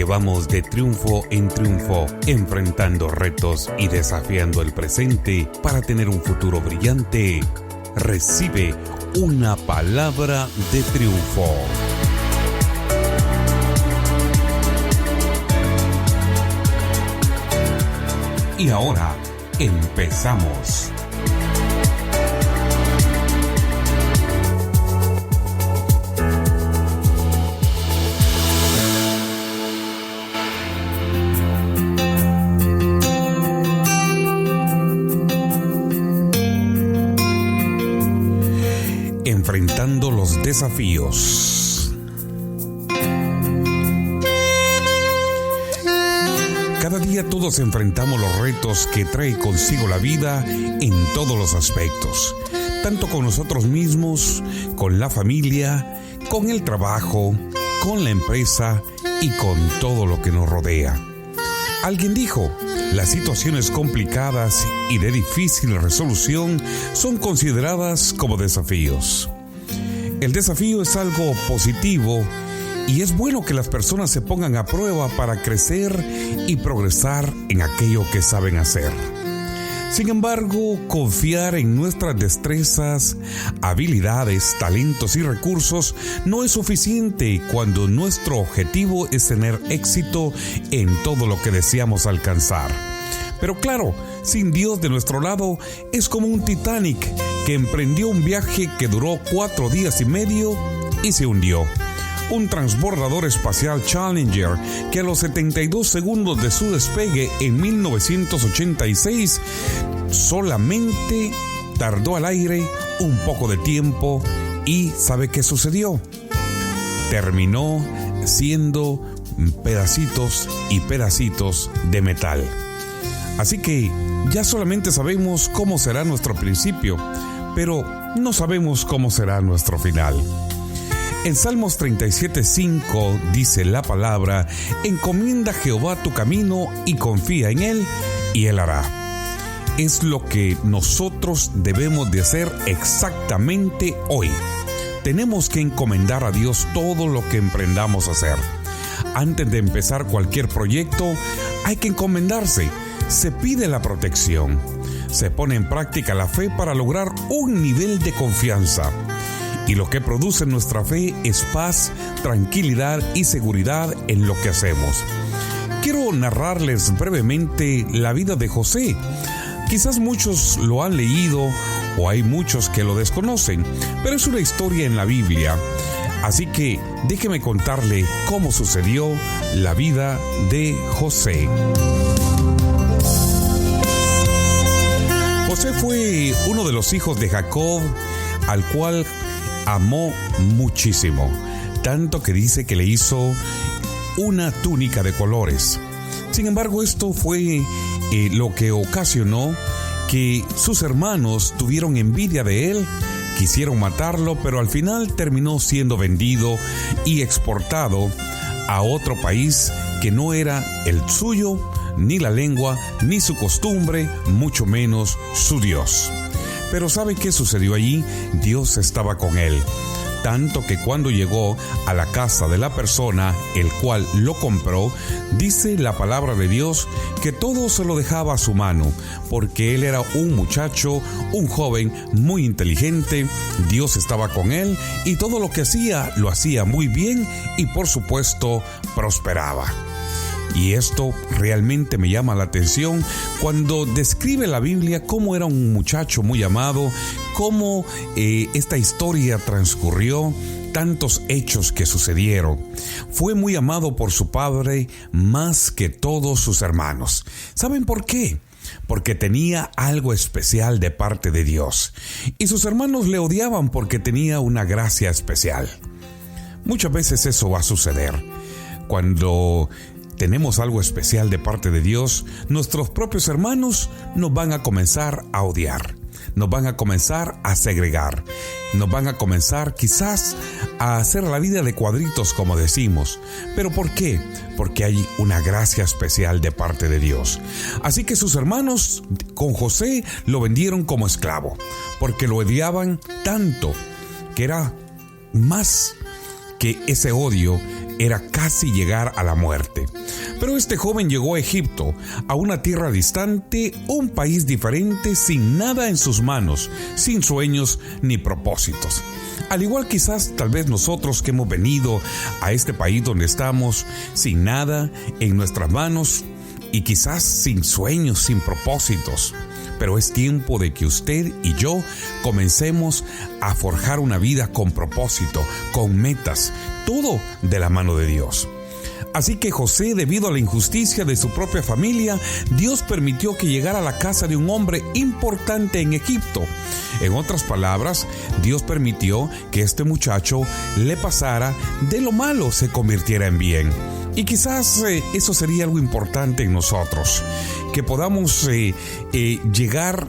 que vamos de triunfo en triunfo, enfrentando retos y desafiando el presente para tener un futuro brillante. Recibe una palabra de triunfo. Y ahora empezamos. Enfrentando los desafíos. Cada día todos enfrentamos los retos que trae consigo la vida en todos los aspectos, tanto con nosotros mismos, con la familia, con el trabajo, con la empresa y con todo lo que nos rodea. Alguien dijo, las situaciones complicadas y de difícil resolución son consideradas como desafíos. El desafío es algo positivo y es bueno que las personas se pongan a prueba para crecer y progresar en aquello que saben hacer. Sin embargo, confiar en nuestras destrezas, habilidades, talentos y recursos no es suficiente cuando nuestro objetivo es tener éxito en todo lo que deseamos alcanzar. Pero claro, sin Dios de nuestro lado, es como un Titanic que emprendió un viaje que duró 4 días y medio y se hundió. Un transbordador espacial Challenger que a los 72 segundos de su despegue en 1986 solamente tardó al aire un poco de tiempo y ¿sabe qué sucedió? Terminó siendo pedacitos y pedacitos de metal. Así que ya solamente sabemos cómo será nuestro principio, pero no sabemos cómo será nuestro final. En Salmos 37:5 dice la palabra: encomienda a Jehová tu camino y confía en Él, y Él hará. Es lo que nosotros debemos de hacer exactamente hoy. Tenemos que encomendar a Dios todo lo que emprendamos a hacer. Antes de empezar cualquier proyecto, hay que encomendarse. Se pide la protección. Se pone en práctica la fe para lograr un nivel de confianza. Y lo que produce nuestra fe es paz, tranquilidad y seguridad en lo que hacemos. Quiero narrarles brevemente la vida de José. Quizás muchos lo han leído o hay muchos que lo desconocen, pero es una historia en la Biblia. Así que déjeme contarle cómo sucedió la vida de José. José fue uno de los hijos de Jacob, al cual amó muchísimo, tanto que dice que le hizo una túnica de colores. Sin embargo, esto fue lo que ocasionó que sus hermanos tuvieron envidia de él, quisieron matarlo, pero al final terminó siendo vendido y exportado a otro país que no era el suyo, ni la lengua, ni su costumbre, mucho menos su Dios. Pero ¿sabe qué sucedió allí? Dios estaba con él. Tanto que cuando llegó a la casa de la persona, el cual lo compró, dice la palabra de Dios que todo se lo dejaba a su mano, porque él era un muchacho, un joven muy inteligente. Dios estaba con él y todo lo que hacía, lo hacía muy bien y por supuesto prosperaba. Y esto realmente me llama la atención cuando describe la Biblia cómo era un muchacho muy amado, cómo esta historia transcurrió, tantos hechos que sucedieron. Fue muy amado por su padre más que todos sus hermanos. ¿Saben por qué? Porque tenía algo especial de parte de Dios. Y sus hermanos le odiaban porque tenía una gracia especial. Muchas veces eso va a suceder. Cuando tenemos algo especial de parte de Dios, nuestros propios hermanos nos van a comenzar a odiar, nos van a comenzar a segregar, nos van a comenzar quizás a hacer la vida de cuadritos, como decimos. ¿Pero por qué? Porque hay una gracia especial de parte de Dios. Así que sus hermanos con José lo vendieron como esclavo, porque lo odiaban tanto que era más que ese odio, era casi llegar a la muerte. Pero este joven llegó a Egipto, a una tierra distante, un país diferente, sin nada en sus manos, sin sueños ni propósitos. Al igual quizás tal vez nosotros que hemos venido a este país donde estamos, sin nada en nuestras manos y quizás sin sueños, sin propósitos. Pero es tiempo de que usted y yo comencemos a forjar una vida con propósito, con metas, todo de la mano de Dios. Así que José, debido a la injusticia de su propia familia, Dios permitió que llegara a la casa de un hombre importante en Egipto. En otras palabras, Dios permitió que este muchacho le pasara de lo malo, se convirtiera en bien. Y quizás eso sería algo importante en nosotros, que podamos llegar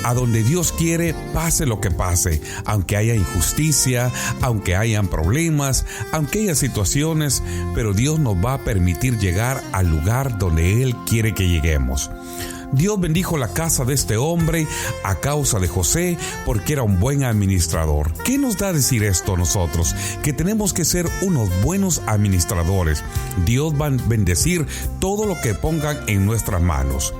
a donde Dios quiere, pase lo que pase, aunque haya injusticia, aunque hayan problemas, aunque haya situaciones, pero Dios nos va a permitir llegar al lugar donde Él quiere que lleguemos. Dios bendijo la casa de este hombre a causa de José porque era un buen administrador. ¿Qué nos da a decir esto a nosotros? Que tenemos que ser unos buenos administradores. Dios va a bendecir todo lo que pongan en nuestras manos.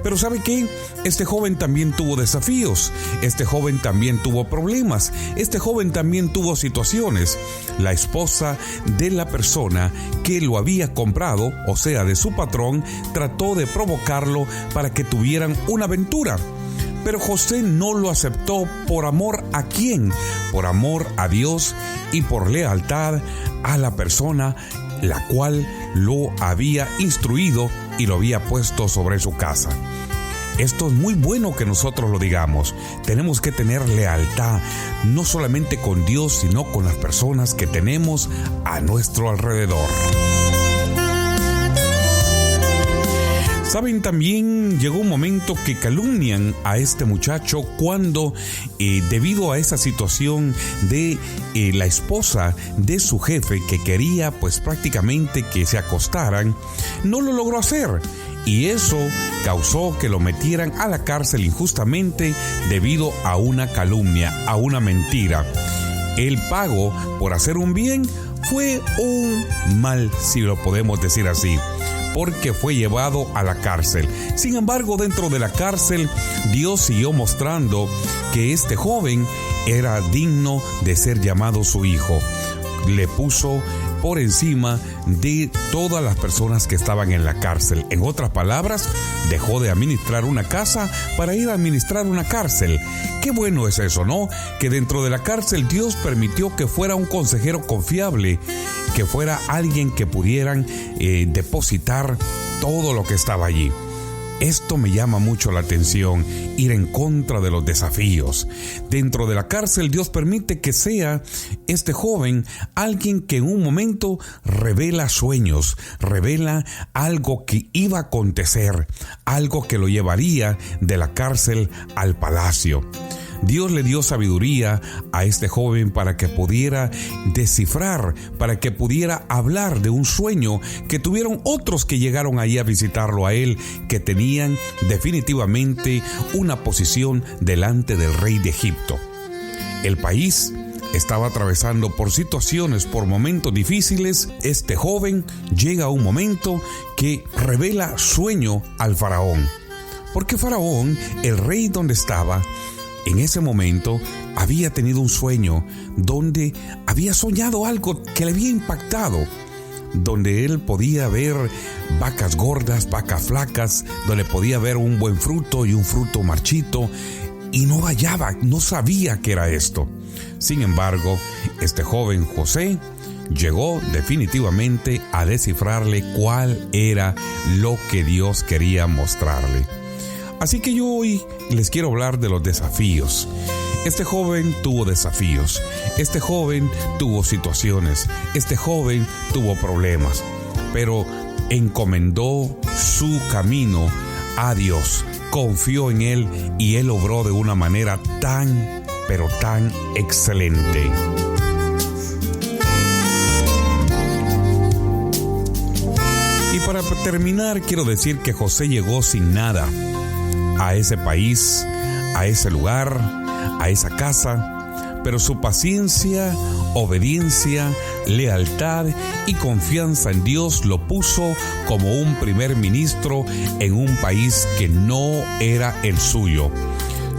Pero ¿sabe qué? Este joven también tuvo desafíos. Este joven también tuvo problemas. Este joven también tuvo situaciones. La esposa de la persona que lo había comprado, o sea, de su patrón, trató de provocarlo para que tuvieran una aventura. Pero José no lo aceptó. ¿Por amor a quién? Por amor a Dios y por lealtad a la persona la cual lo había instruido y lo había puesto sobre su casa. Esto es muy bueno que nosotros lo digamos. Tenemos que tener lealtad, no solamente con Dios, sino con las personas que tenemos a nuestro alrededor. Saben, también llegó un momento que calumnian a este muchacho cuando, debido a esa situación de la esposa de su jefe que quería pues prácticamente que se acostaran, no lo logró hacer. Y eso causó que lo metieran a la cárcel injustamente debido a una calumnia, a una mentira. El pago por hacer un bien fue un mal, si lo podemos decir así, porque fue llevado a la cárcel. Sin embargo, dentro de la cárcel, Dios siguió mostrando que este joven era digno de ser llamado su hijo. Le puso por encima de todas las personas que estaban en la cárcel. En otras palabras, dejó de administrar una casa para ir a administrar una cárcel. Qué bueno es eso, ¿no? Que dentro de la cárcel Dios permitió que fuera un consejero confiable, que fuera alguien que pudieran depositar todo lo que estaba allí. Esto me llama mucho la atención, ir en contra de los desafíos. Dentro de la cárcel, Dios permite que sea este joven alguien que en un momento revela sueños, revela algo que iba a acontecer, algo que lo llevaría de la cárcel al palacio. Dios le dio sabiduría a este joven para que pudiera descifrar, para que pudiera hablar de un sueño que tuvieron otros que llegaron ahí a visitarlo a él, que tenían definitivamente una posición delante del rey de Egipto. El país estaba atravesando por situaciones, por momentos difíciles. Este joven llega a un momento que revela sueño al faraón. Porque Faraón, el rey donde estaba, en ese momento había tenido un sueño donde había soñado algo que le había impactado, donde él podía ver vacas gordas, vacas flacas, donde podía ver un buen fruto y un fruto marchito, y no hallaba, no sabía qué era esto. Sin embargo, este joven José llegó definitivamente a descifrarle cuál era lo que Dios quería mostrarle. Así que yo hoy les quiero hablar de los desafíos. Este joven tuvo desafíos, este joven tuvo situaciones, este joven tuvo problemas, pero encomendó su camino a Dios, confió en Él y Él obró de una manera tan, pero tan excelente. Y para terminar, quiero decir que José llegó sin nada a ese país, a ese lugar, a esa casa, pero su paciencia, obediencia, lealtad y confianza en Dios lo puso como un primer ministro en un país que no era el suyo.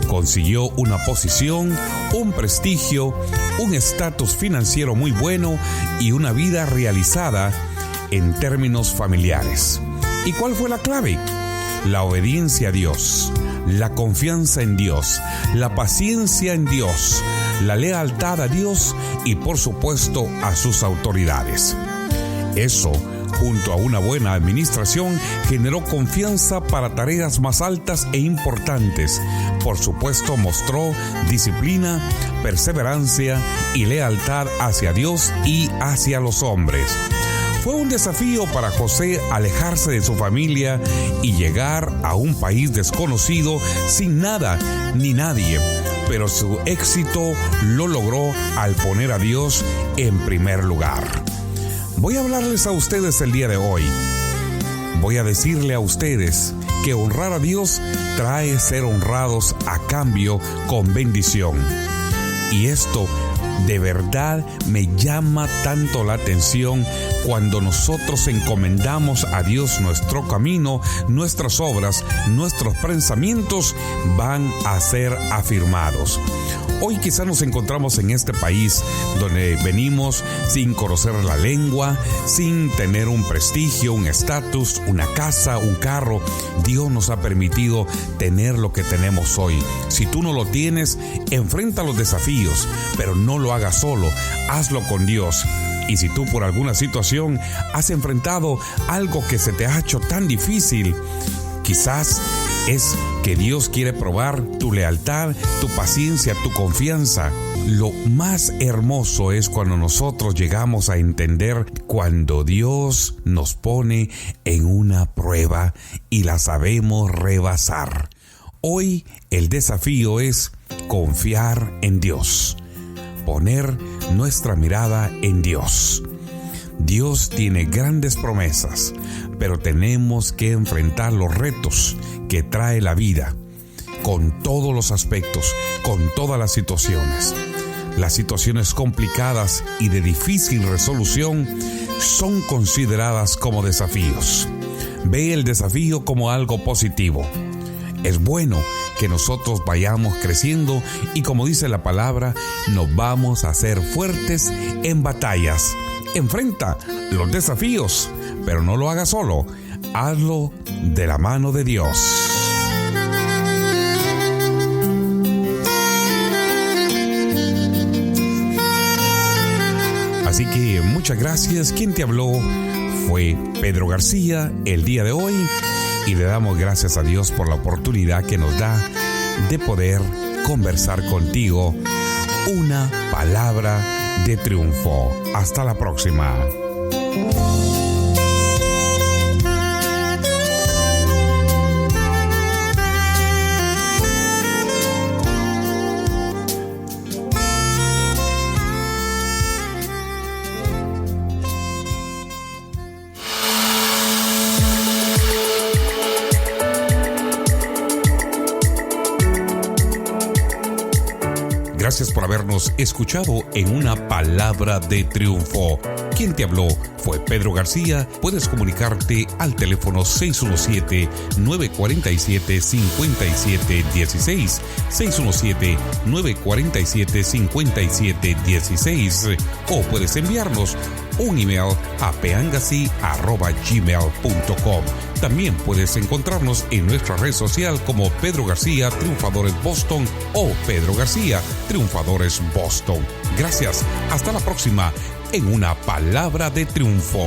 Consiguió una posición, un prestigio, un estatus financiero muy bueno y una vida realizada en términos familiares. ¿Y cuál fue la clave? La obediencia a Dios, la confianza en Dios, la paciencia en Dios, la lealtad a Dios y por supuesto a sus autoridades. Eso, junto a una buena administración, generó confianza para tareas más altas e importantes. Por supuesto, mostró disciplina, perseverancia y lealtad hacia Dios y hacia los hombres. Fue un desafío para José alejarse de su familia y llegar a un país desconocido sin nada ni nadie, pero su éxito lo logró al poner a Dios en primer lugar. Voy a hablarles a ustedes el día de hoy. Voy a decirle a ustedes que honrar a Dios trae ser honrados a cambio con bendición. Y esto de verdad me llama tanto la atención cuando nosotros encomendamos a Dios nuestro camino, nuestras obras, nuestros pensamientos van a ser afirmados. Hoy quizá nos encontramos en este país donde venimos sin conocer la lengua, sin tener un prestigio, un estatus, una casa, un carro. Dios nos ha permitido tener lo que tenemos hoy. Si tú no lo tienes, enfrenta los desafíos, pero no lo hagas solo, hazlo con Dios. Y si tú por alguna situación has enfrentado algo que se te ha hecho tan difícil, quizás es que Dios quiere probar tu lealtad, tu paciencia, tu confianza. Lo más hermoso es cuando nosotros llegamos a entender cuando Dios nos pone en una prueba y la sabemos rebasar. Hoy el desafío es confiar en Dios, poner nuestra mirada en Dios. Dios tiene grandes promesas, pero tenemos que enfrentar los retos que trae la vida, con todos los aspectos, con todas las situaciones. Las situaciones complicadas y de difícil resolución son consideradas como desafíos. Ve el desafío como algo positivo. Es bueno que nosotros vayamos creciendo y, como dice la palabra, nos vamos a hacer fuertes en batallas. Enfrenta los desafíos, pero no lo hagas solo. Hazlo de la mano de Dios. Así que muchas gracias. Quien te habló fue Pedro García el día de hoy y le damos gracias a Dios por la oportunidad que nos da de poder conversar contigo una palabra de triunfo. Hasta la próxima. Gracias por habernos escuchado en una palabra de triunfo. Quien te habló fue Pedro García. Puedes comunicarte al teléfono 617-947-5716, 617-947-5716, o puedes enviarnos un email a peangasi@gmail.com. También puedes encontrarnos en nuestra red social como Pedro García Triunfadores Boston o Pedro García Triunfadores Boston. Gracias. Hasta la próxima en una palabra de triunfo.